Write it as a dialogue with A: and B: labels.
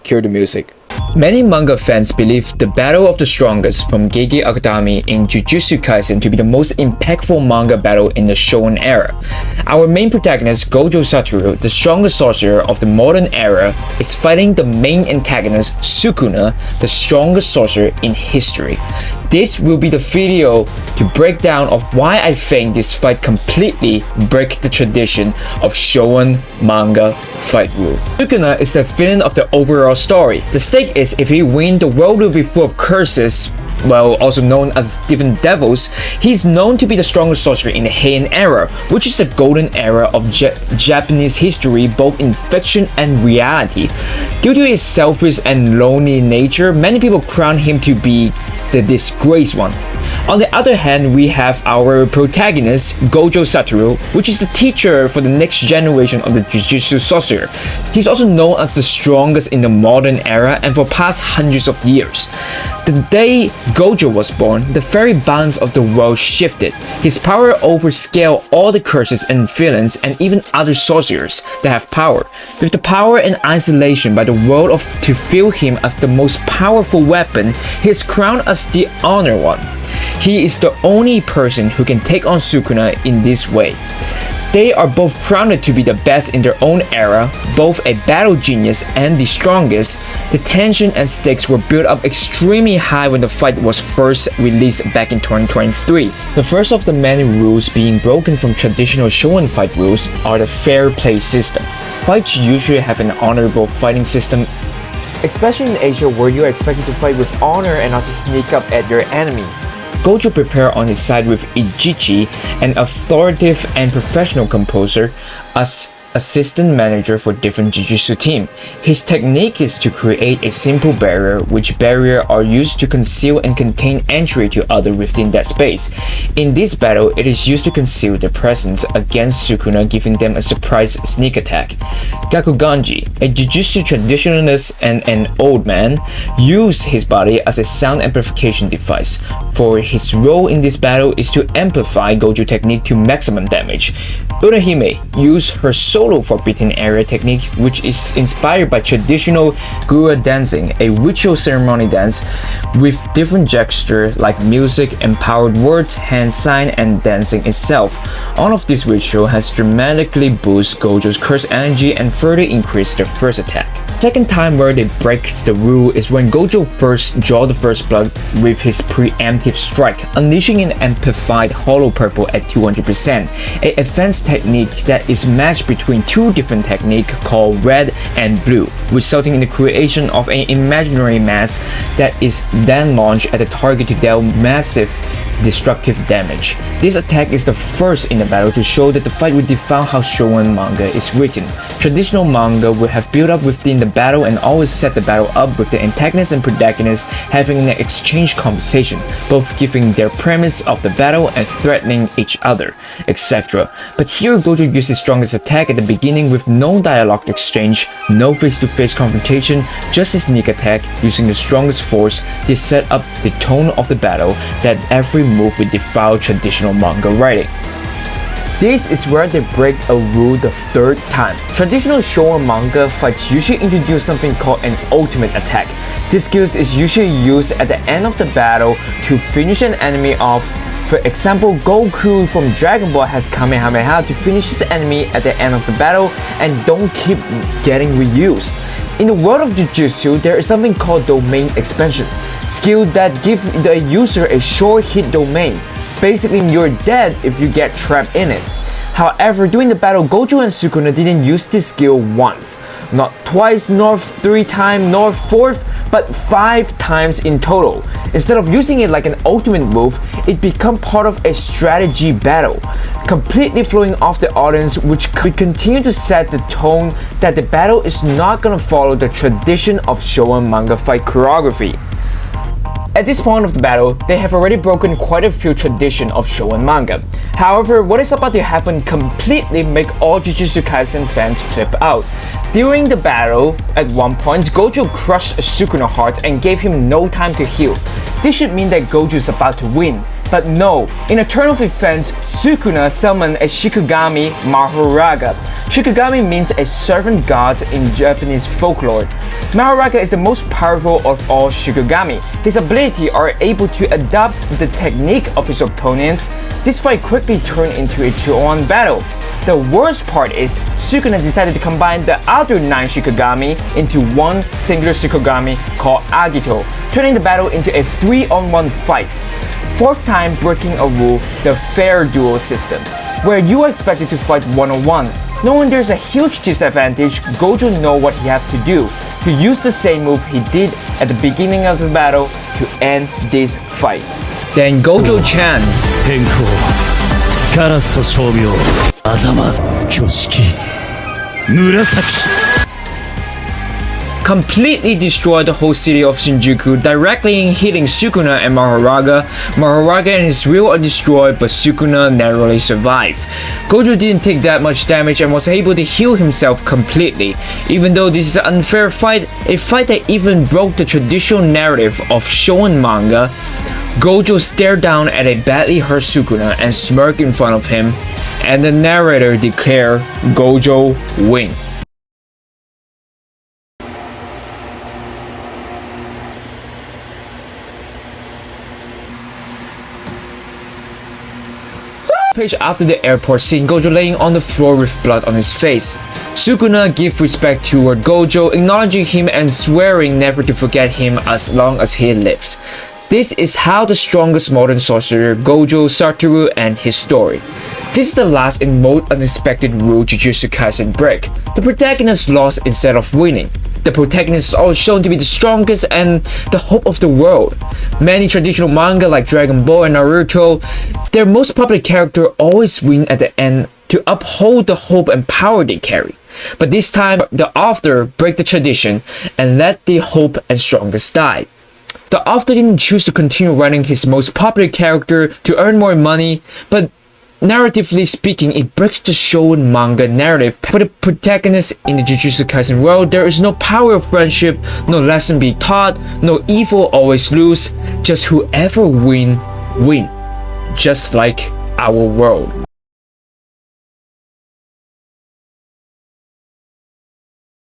A: cue the music.
B: Many manga fans believe the Battle of the Strongest from Gege Akadami in Jujutsu Kaisen to be the most impactful manga battle in the Shonen era. Our main protagonist, Gojo Satoru, the strongest sorcerer of the modern era, is fighting the main antagonist, Sukuna, the strongest sorcerer in history. This will be the video to break down of why I think this fight completely breaks the tradition of Shonen manga fight rule. Sukuna is the villain of the overall story. The stake is if he wins, the world will be full of curses, well, also known as different devils. He is known to be the strongest sorcerer in the Heian era, which is the golden era of Japanese history, both in fiction and reality. Due to his selfish and lonely nature, many people crown him to be the disgraced one. On the other hand, we have our protagonist, Gojo Satoru, which is the teacher for the next generation of the Jujutsu sorcerer. He's also known as the strongest in the modern era and for past hundreds of years. The day Gojo was born, the very balance of the world shifted. His power overscaled all the curses and villains and even other sorcerers that have power. With the power and isolation by the world to feel him as the most powerful weapon, he is crowned as the honored one. He is the only person who can take on Sukuna in this way. They are both crowned to be the best in their own era, both a battle genius and the strongest. The tension and stakes were built up extremely high when the fight was first released back in 2023. The first of the many rules being broken from traditional Shonen fight rules are the fair play system. Fights usually have an honorable fighting system, especially in Asia where you are expected to fight with honor and not to sneak up at your enemy. Gojo prepared on his side with Ijichi, an authoritative and professional composer, as assistant manager for different Jujutsu team. His technique is to create a simple barrier, which barrier are used to conceal and contain entry to others within that space. In this battle, it is used to conceal their presence against Sukuna, giving them a surprise sneak attack. Gakuganji, a Jujutsu traditionalist and an old man, used his body as a sound amplification device. For his role in this battle is to amplify Gojo technique to maximum damage. Urahime used her solo forbidden area technique, which is inspired by traditional Gura dancing, a ritual ceremony dance with different gestures like music, empowered words, hand sign, and dancing itself. All of this ritual has dramatically boosted Gojo's curse energy and further increased their first attack. Second time where they break the rule is when Gojo first draw the first blood with his preemptive strike, unleashing an amplified hollow purple at 200%, a advanced technique that is matched between two different techniques called red and blue, resulting in the creation of an imaginary mass that is then launched at the target to deal massive destructive damage. This attack is the first in the battle to show that the fight will define how Shonen manga is written. Traditional manga will have built up within the battle and always set the battle up with the antagonist and protagonist having an exchange conversation, both giving their premise of the battle and threatening each other, etc. But here Gojo uses his strongest attack at the beginning with no dialogue exchange, no face-to-face confrontation, just a sneak attack using the strongest force to set up the tone of the battle that every move will defile traditional manga writing. This is where they break a rule the third time. Traditional Shonen manga fights usually introduce something called an ultimate attack. This skill is usually used at the end of the battle to finish an enemy off. For example, Goku from Dragon Ball has Kamehameha to finish his enemy at the end of the battle and don't keep getting reused. In the world of Jujutsu, there is something called domain expansion, skill that gives the user a short hit domain. Basically, you're dead if you get trapped in it. However, during the battle, Gojo and Sukuna didn't use this skill once, not twice, nor 3 times, nor 4th, but 5 times in total. Instead of using it like an ultimate move, it became part of a strategy battle, completely throwing off the audience, which could continue to set the tone that the battle is not gonna follow the tradition of Shonen manga fight choreography. At this point of the battle, they have already broken quite a few traditions of Shonen manga. However, what is about to happen completely make all Jujutsu Kaisen fans flip out. During the battle, at one point, Gojo crushed Sukuna's heart and gave him no time to heal. This should mean that Gojo is about to win. But no, in a turn of events, Sukuna summoned a Shikigami Mahoraga. Shikigami means a servant god in Japanese folklore. Mahoraga is the most powerful of all Shikigami. His ability are able to adapt the technique of his opponents. This fight quickly turned into a 2-on-1 battle. The worst part is Sukuna decided to combine the other 9 Shikigami into one singular Shikigami called Agito, turning the battle into a 3-on-1 fight. Fourth time breaking a rule, the fair duel system, where you are expected to fight 1-on-1. Knowing there's a huge disadvantage, Gojo knows what he has to do, to use the same move he did at the beginning of the battle to end this fight. Then Gojo chants,
A: 変更カラスと称名狭間挙式紫
B: completely destroyed the whole city of Shinjuku, directly hitting Sukuna and Mahoraga. Mahoraga and his wheel are destroyed, but Sukuna narrowly survived. Gojo didn't take that much damage and was able to heal himself completely. Even though this is an unfair fight, a fight that even broke the traditional narrative of Shonen manga, Gojo stared down at a badly hurt Sukuna and smirked in front of him, and the narrator declared Gojo win. Page after the airport scene, Gojo laying on the floor with blood on his face. Sukuna gives respect toward Gojo, acknowledging him and swearing never to forget him as long as he lives. This is how the strongest modern sorcerer Gojo Satoru and his story. This is the last and most unexpected rule Jujutsu Kaisen break. The protagonist lost instead of winning. The protagonist is always shown to be the strongest and the hope of the world. Many traditional manga like Dragon Ball and Naruto, their most popular character always win at the end to uphold the hope and power they carry. But this time, the author break the tradition and let the hope and strongest die. The author didn't choose to continue writing his most popular character to earn more money, but narratively speaking, it breaks the Shonen manga narrative. For the protagonist in the Jujutsu Kaisen world, there is no power of friendship, no lesson be taught, no evil always lose, just whoever win, just like our world.